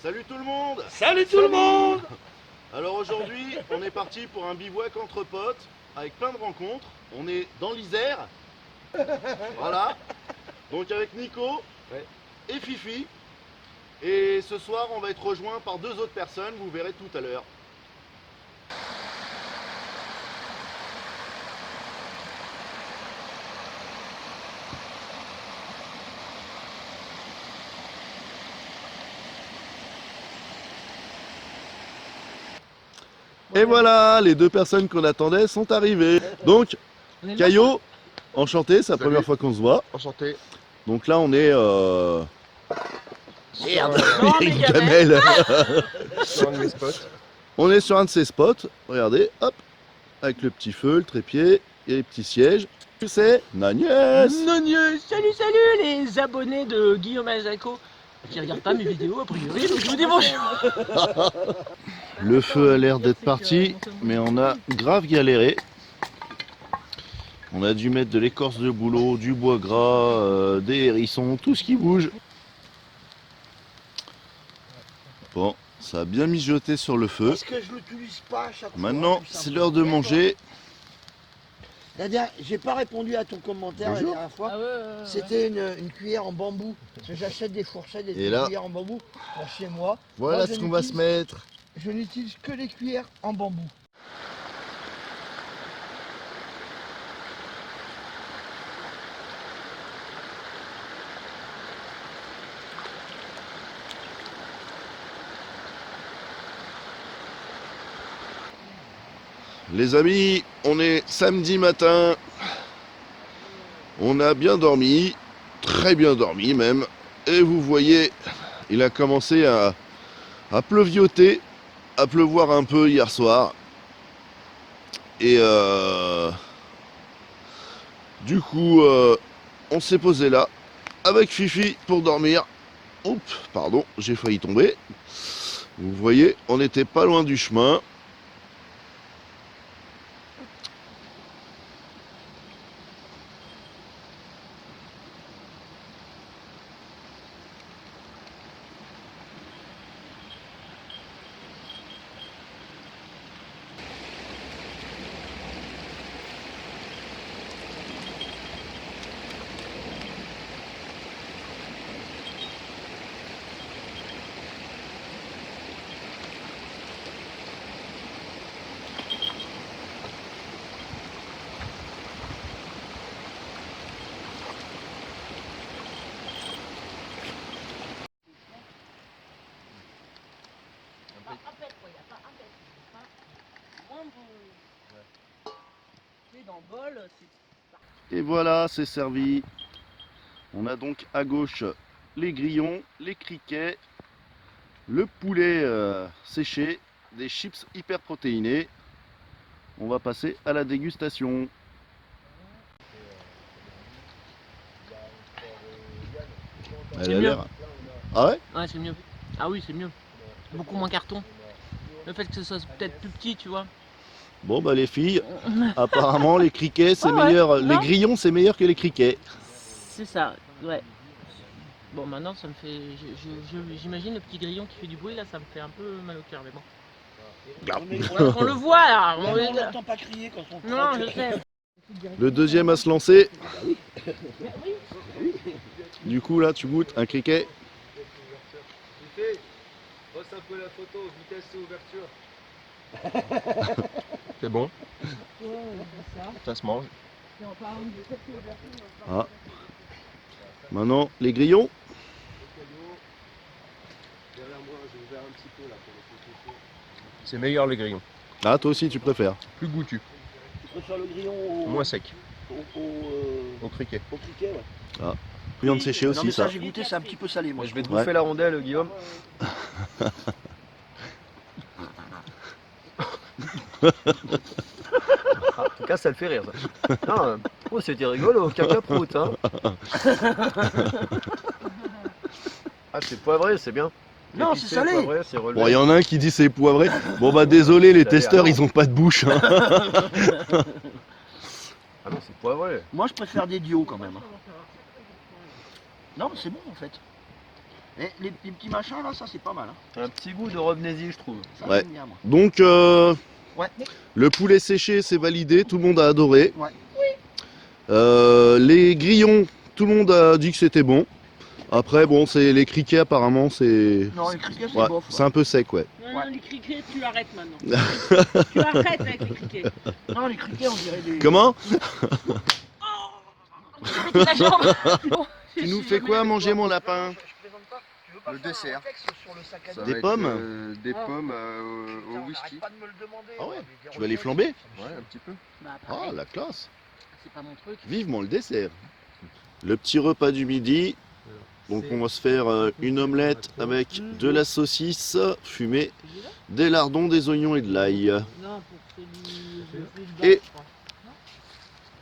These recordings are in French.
Salut tout le monde! Salut tout le monde! Alors aujourd'hui, on est parti pour un bivouac entre potes, avec plein de rencontres. On est dans l'Isère. Voilà. Donc avec Nico et Fifi. Et ce soir, on va être rejoint par deux autres personnes, vous verrez tout à l'heure. Et voilà, les deux personnes qu'on attendait sont arrivées. Donc, Caillot, enchanté, c'est la première fois qu'on se voit. Enchanté. Donc là, on est... Merde, mais une gamelle. Sur un de mes spots. On est sur un de ces spots, regardez, hop, avec le petit feu, le trépied et les petits sièges. C'est Nagnès. Salut, les abonnés de Guillaume Azaco qui regardent pas mes vidéos a priori, donc je vous dis bonjour. Le feu a l'air d'être parti, mais on a grave galéré. On a dû mettre de l'écorce de bouleau, du bois gras, des hérissons, tout ce qui bouge. Bon, ça a bien mijoté sur le feu. Parce que je l'utilise pas à chaque fois. Maintenant, tout c'est simplement. l'heure de manger. J'ai pas répondu à ton commentaire Bonjour. la dernière fois. Ah ouais. C'était une cuillère en bambou. Parce que j'achète des fourchettes et Et des là- cuillères en bambou pour chez moi. Voilà Moi, ce je qu'on va se mettre. Je n'utilise que les cuillères en bambou. Les amis, on est samedi matin. On a bien dormi, très bien dormi même. Et vous voyez, il a commencé à pleuvioter, à pleuvoir un peu hier soir. Et du coup, on s'est posé là avec Fifi pour dormir. Oups, pardon, j'ai failli tomber. Vous voyez, on n'était pas loin du chemin. Et voilà, c'est servi. On a donc à gauche les grillons, les criquets, le poulet séché, des chips hyper protéinés. On va passer à la dégustation. Elle a mieux. l'air... Ah ouais? Ouais, c'est mieux. Ah oui, c'est mieux. Beaucoup moins carton. Le fait que ce soit peut-être plus petit, tu vois. Bon bah les filles, apparemment les criquets c'est Ah ouais, meilleur, les non. grillons c'est meilleur que les criquets. C'est ça, ouais. Bon, maintenant ça me fait. J'imagine le petit grillon qui fait du bruit là, ça me fait un peu mal au cœur, mais bon. On le voit là. On n'entend pas crier quand on Non, croque. je sais. Le deuxième à se lancer. Du coup là tu goûtes un criquet. Bosse un peu la photo, vitesse et ouverture. C'est bon. Ça se mange. Ah. Maintenant les grillons. C'est meilleur les grillons. Ah toi aussi tu préfères. Plus goûtu, Tu préfères le grillon moins sec. au Au criquet. criquet, ouais. Viande séchée Non aussi mais ça ça. j'ai goûté, c'est un petit peu salé moi. Je vais te Ouais. bouffer la rondelle, Guillaume. En tout cas, ça le fait rire. Ça. Non, oh, c'était rigolo, cacaproute. Hein. Ah, c'est poivré, c'est bien. Non, Épicé, c'est salé. Poivré, c'est relevé. Bon il y en a un qui dit c'est poivré. Bon bah désolé les testeurs ils ont pas de bouche. Hein. Ah non, c'est poivré. Moi je préfère des dios quand même. Non mais c'est bon en fait. Et les petits machins là, ça c'est pas mal. Hein. Un petit goût de revenez-y, je trouve. Ça Ouais. j'aime bien moi. Donc, Ouais. le poulet séché, c'est validé, tout le monde a adoré. Ouais. Les grillons, tout le monde a dit que c'était bon. Après, bon, c'est les criquets apparemment, c'est. Non, les criquets c'est Ouais, bof. c'est un peu sec, ouais. Non, Ouais. non, les criquets, tu arrêtes maintenant. Tu arrêtes avec les criquets. Non, les criquets on dirait des. Comment? La jambe. Bon, Tu je nous suis fais jamais quoi là. manger, mon lapin? Je plaisante pas. Tu veux pas Le faire dessert. un texte sur le sac à Ça dos Des va être, pommes Des Ah. pommes Putain, au on whisky. arrête pas de me le demander. Ah ouais, on va tu vas les flamber? Ouais, un petit peu. Bah, Ah, pareil, la classe. c'est pas mon truc. Vivement le dessert. Le petit repas du midi. Donc on va se faire une omelette avec de la saucisse fumée, des lardons, des oignons et de l'ail. Non, pour celui Et- je crois.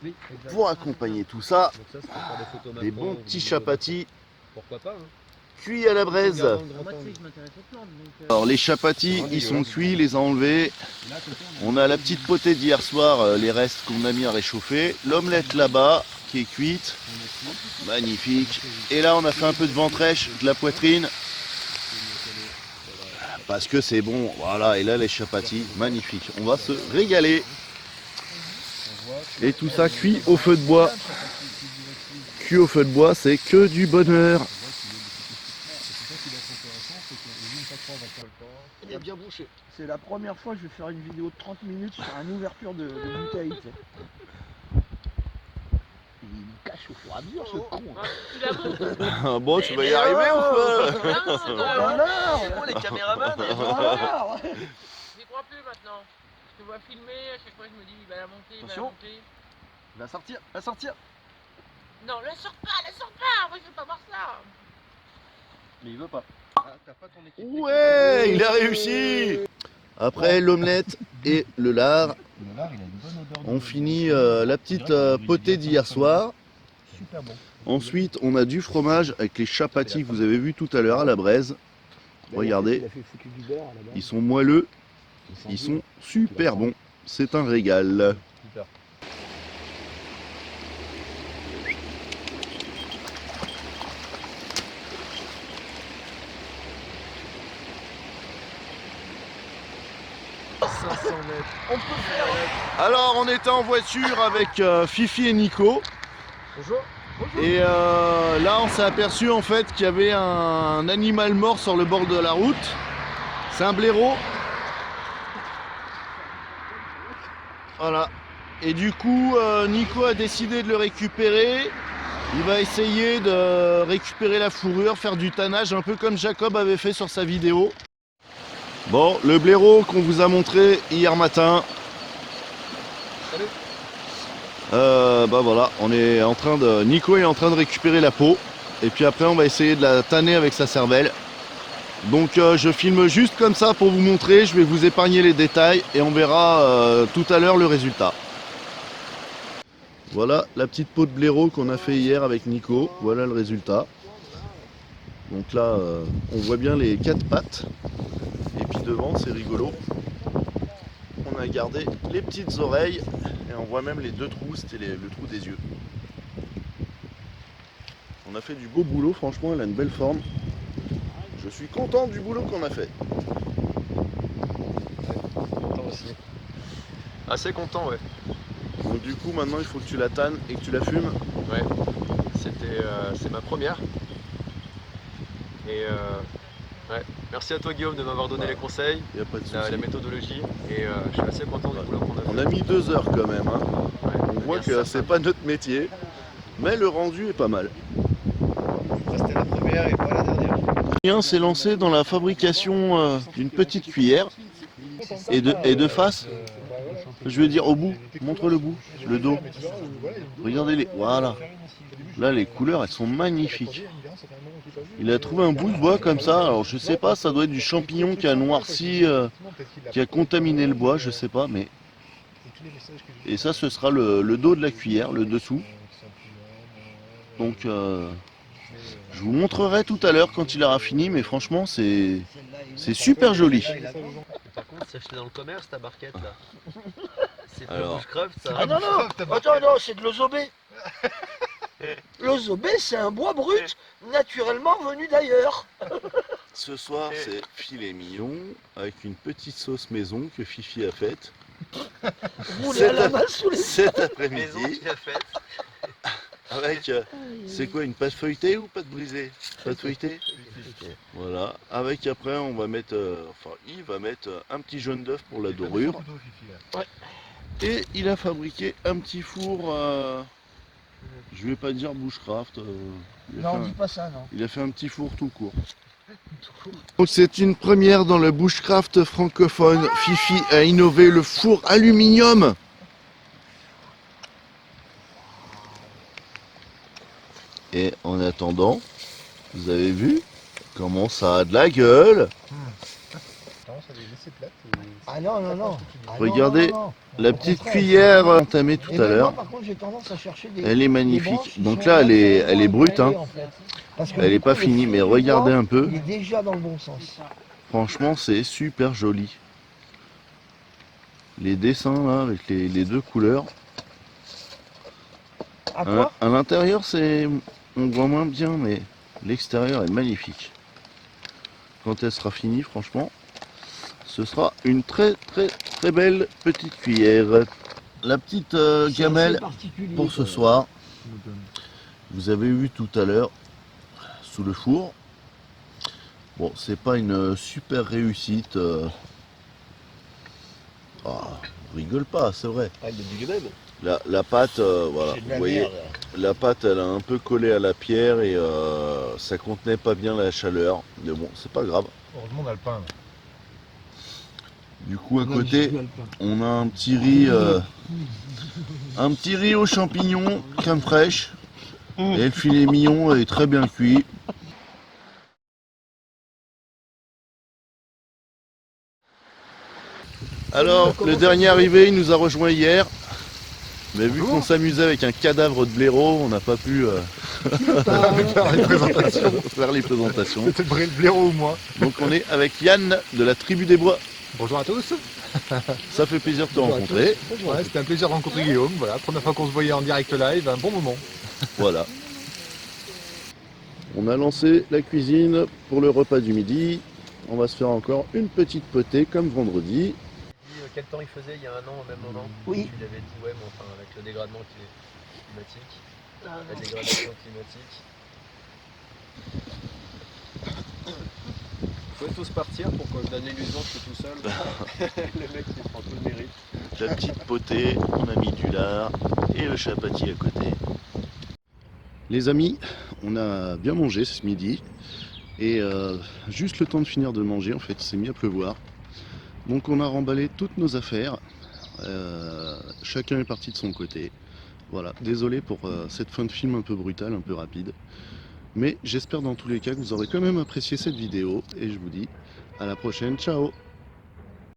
Oui, Pour accompagner tout ça, Donc ça, c'est pour faire des photos des maintenant, bons ou petits vidéos. chapatis Pourquoi pas, hein. cuits à la braise. Moi, tu sais, je m'intéresse aux plantes. Donc, Alors les chapatis, ils sont cuits, les a enlevés. On a la petite potée d'hier soir, les restes qu'on a mis à réchauffer. L'omelette là-bas, qui est cuite. Magnifique. Et là, on a fait un peu de ventrèche, de la poitrine. Parce que c'est bon. Voilà, et là, les chapatis, magnifique. On va se régaler. Et tout ça cuit au feu de bois. Cuit au feu de bois, c'est que du bonheur. Il est bien bouché. C'est la première fois que je vais faire une vidéo de 30 minutes sur une ouverture de bouteille. Tu sais. Il me cache au fur et à mesure ce con. ah, tu l'as bon. Bon, tu vas y arriver ou pas? C'est bon, les caméramans. J'y crois plus maintenant. Je te vois filmer, à chaque fois je me dis il va la monter, il va la Attention. monter. Va sortir, va sortir. Non, la sors pas, moi je veux pas voir ça. Mais il veut pas. Ah, t'as pas ton équipe. Ouais, il a réussi. Après l'omelette et le lard, on finit la petite potée d'hier soir. Super bon. Ensuite, on a du fromage avec les chapatis que vous avez vu tout à l'heure à la braise. Regardez, Il a fait foutre du beurre là-bas. ils sont moelleux, ils sont super bons. C'est un régal. Super. Alors, on était en voiture avec Fifi et Nico. Bonjour. Et là, on s'est aperçu en fait qu'il y avait un animal mort sur le bord de la route. C'est un blaireau. Voilà. Et du coup, Nico a décidé de le récupérer. Il va essayer de récupérer la fourrure, faire du tannage, un peu comme Jacob avait fait sur sa vidéo. Bon, le blaireau qu'on vous a montré hier matin. Salut. Bah voilà, Nico est en train de récupérer la peau. Et puis après, on va essayer de la tanner avec sa cervelle. Donc je filme juste comme ça pour vous montrer. Je vais vous épargner les détails et on verra tout à l'heure le résultat. Voilà la petite peau de blaireau qu'on a fait hier avec Nico. Voilà le résultat. Donc là, on voit bien les 4 pattes. Et puis devant, c'est rigolo. On a gardé les petites oreilles. Et on voit même les 2 trous, c'était le trou des yeux. On a fait du beau boulot, franchement, elle a une belle forme. Je suis content du boulot qu'on a fait. Content aussi. Assez content, ouais. Donc du coup, maintenant, il faut que tu la tannes et que tu la fumes. Ouais. C'est ma première. Et ouais. Merci à toi Guillaume de m'avoir donné les conseils, Il n'y a pas de souci. la méthodologie. Et je suis assez content du boulot qu'on a fait. On a mis 2 heures quand même. Hein. Ouais, On voit bien que certain. c'est pas notre métier. Mais le rendu est pas mal. Ça, c'était la première et pas la dernière. Julien s'est lancé dans la fabrication d'une petite cuillère. Et de face, je veux dire au bout, montre le bout, le dos. Regardez-les, voilà. Là, les couleurs, elles sont magnifiques. Il a trouvé un bout de bois comme ça. Alors, je sais pas, ça doit être du champignon qui a noirci, qui a contaminé le bois, je sais pas, mais. Et ça, ce sera le dos de la cuillère, le dessous. Donc, je vous montrerai tout à l'heure quand il aura fini, mais franchement, c'est super joli. Par contre, c'est acheté dans le commerce ta barquette là. C'est de Alors. rouge crève ça. Ah non, non, attends, non, c'est de l'ozobé. L'ozobé, c'est un bois brut naturellement venu d'ailleurs. Ce soir, c'est filet mignon avec une petite sauce maison que Fifi a faite Roulé à la main sous les... cet Maison après-midi. qu'il a faite. Avec, c'est quoi, une pâte feuilletée ou pâte brisée? Pâte feuilletée. Voilà. Avec après, on va mettre, enfin, il va mettre un petit jaune d'œuf pour la dorure. Et il a fabriqué un petit four, je vais pas dire bushcraft. Non, dis pas ça, non. Il a fait un petit four tout court. Donc c'est une première dans le bushcraft francophone. Fifi a innové le four aluminium. Et en attendant, vous avez vu comment ça a de la gueule. Ah non, non, non. Ah, Regardez non, non, non. la Au petite contraire, cuillère c'est- entamée tout Et à même l'heure. moi, par contre, j'ai tendance à chercher des... Elle est des magnifique. branches qui Donc sont là, elle est naturellement brute, hein. éclairées, en fait. Parce que Elle du est coup, pas le finie, fil mais du regardez bois, un peu. Il est déjà dans le bon sens. Franchement, c'est super joli. Les dessins là, avec les deux couleurs. À quoi À l'intérieur, on voit moins bien, mais l'extérieur est magnifique. Quand elle sera finie, franchement, ce sera une très belle petite cuillère. La petite C'est gamelle assez particulier, pour ce quoi. soir. Vous avez vu tout à l'heure sous le four. Bon, c'est pas une super réussite. On rigole pas, c'est vrai. La pâte, voilà, C'est de vous la voyez, merde. la pâte elle a un peu collé à la pierre et ça contenait pas bien la chaleur. Mais bon, c'est pas grave. Heureusement, on a le pain. Du coup, à Ouais, côté, je rigole pas. on a un petit riz aux champignons, crème fraîche. Et le filet mignon est très bien cuit. Alors, le dernier arrivé, il nous a rejoint hier. Mais vu qu'on s'amusait avec un cadavre de blaireau, on n'a pas pu Faire les présentations. faire les présentations. C'était le blaireau ou moi. Donc on est avec Yann de la tribu des bois. Bonjour à tous. Ça fait plaisir de te rencontrer. Ouais, c'était un plaisir de rencontrer Guillaume. Voilà, première fois qu'on se voyait en direct live, un bon moment. Voilà. On a lancé la cuisine pour le repas du midi. On va se faire encore une petite potée comme vendredi. Quel temps il faisait il y a un an au même moment? Oui. Tu l'avais dit, ouais, mais enfin avec le dégradement climatique. La dégradation climatique. Vous pouvez tous partir pour qu'on donne l'illusion que je suis tout seul. Le mec qui prend tout le mérite. La petite potée, on a mis du lard et le chapati à côté. Les amis, on a bien mangé ce midi. Et juste le temps de finir de manger, en fait, il s'est mis à pleuvoir. Donc on a remballé toutes nos affaires. Chacun est parti de son côté. Voilà, désolé pour cette fin de film un peu brutale, un peu rapide. Mais j'espère dans tous les cas que vous aurez quand même apprécié cette vidéo. Et je vous dis à la prochaine, ciao!